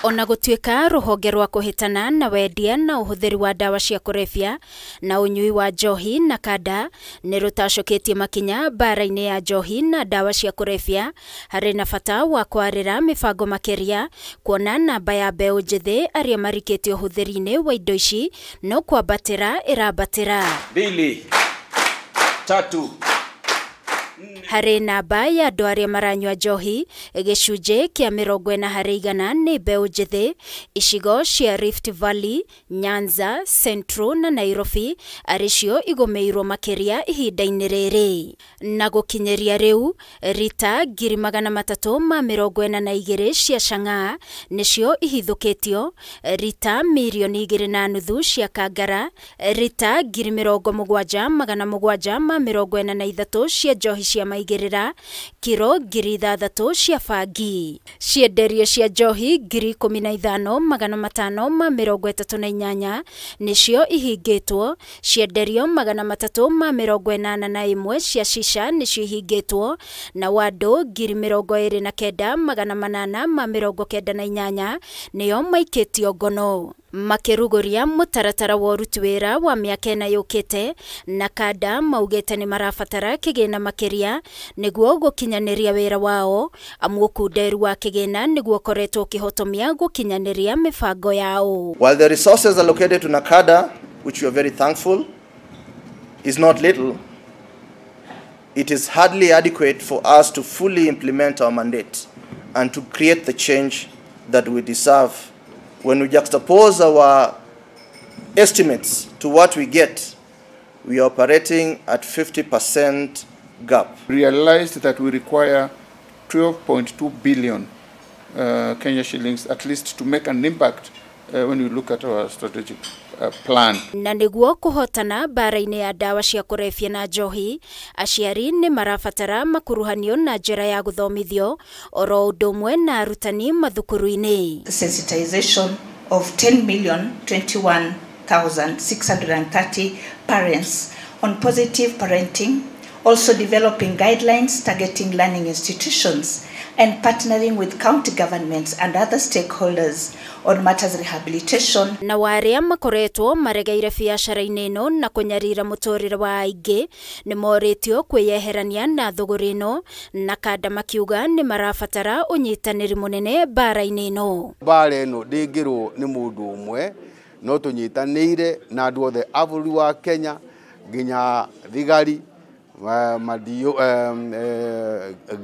ONAGUTUIKA RUHONGE rwa KUHITANA na WENDIA na UHUTHIRI wa NDAWA cia KUREBIA na UNYUI wa NJOHI NACADA NIRUTACUKITIE MAKINYA bara-ini ya NJOHI na NDAWA cia KUREBIA harĩ na bata wa kwarĩra mĩbango makĩria kuona namba ya mbeũ njĩthĩ arĩa marikĩtie ũhũthĩri-inĩ wa indo ici no kwambatĩra ĩrambatĩra. 2 3 Harĩ namba ya andũ arĩa maranyua njohi, gĩcunjĩ kĩa 40% nĩ mbeũ njĩthĩ, icigo cia Rift Valley, Nyanza, Central na Nairobi arĩcio igũmĩirwo makĩria ihinda-inĩ rĩrĩ. Na gũkinyĩria rĩu, rita 342 cia cang'aa nĩcio ihithũkĩtio, rita 2.5 cia kangara, rita 70,743 cia njohi cia maigĩrĩra, kiro 6,000 cia bangi. Cienderio cia njohi 15,538 nĩcio ihingĩtwo, cienderio 381 cia shisha nĩcio ihingĩtwo, na wandũ 29,898 nĩo maikĩtio ngono. Makĩrugũria mũtaratara wa ũruti wĩra wa mĩaka ĩna yũkĩte, NACADA maugĩte nĩ marabatara kĩgĩna makĩria nĩguo gũkinyanĩria wĩra wao, amu ũkunderu wa kĩgĩna nĩguo koretwo ũkĩhotomia gũkinyanĩria mĩbango yao. While the resources allocated to NACADA, which we are very thankful, is not little, it is hardly adequate for us to fully implement our mandate and to create the change that we deserve. When we juxtapose our estimates to what we get, we are operating at 50% gap. We realized that we require 12.2 billion Kenya shillings at least to make an impact when we look at our strategic plan. Na nĩguo kũhotana bara-inĩ ya ndawa cia kũrebia na njohi, aciari nĩ marabatara makuruhanio na njĩra ya gũthomithio oro ũndũ ũmwe na arutani mathukuru-inĩ. The sensitization of 10,021,630 parents on positive parenting, also developing guidelines targeting learning institutions and partnering with county governments and other stakeholders on matters rehabilitation. Na warĩa makoretwo maregeire biacara-inĩ ĩno na kũnyarira mũtũrĩre wa aingĩ nĩ morĩtio kwĩyeherania na thũgũrĩ ĩno, NACADA makiuga nĩ marabatara ũnyitanĩri mũnene bara-inĩ ĩno. Bara ĩno ndĩngĩrwo nĩ mũndũ ũmwe, no tũnyitanĩire na andũ othe a bũrũri wa Kenya nginya thigari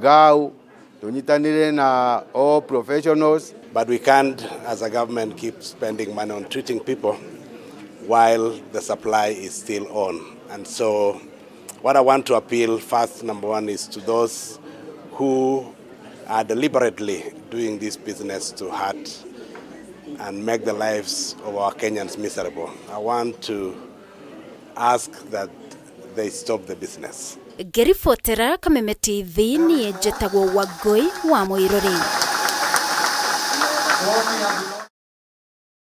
gau tũnyitanĩire na all professionals. But we can't, as a government, keep spending money on treating people while the supply is still on. And so what I want to appeal first, number one, is to those who are deliberately doing this business to hurt and make the lives of our Kenyans miserable. I want to ask that they stop the business. Ngĩribotera Kameme TV niĩ njĩtagwo Wangui wa Mũirũri.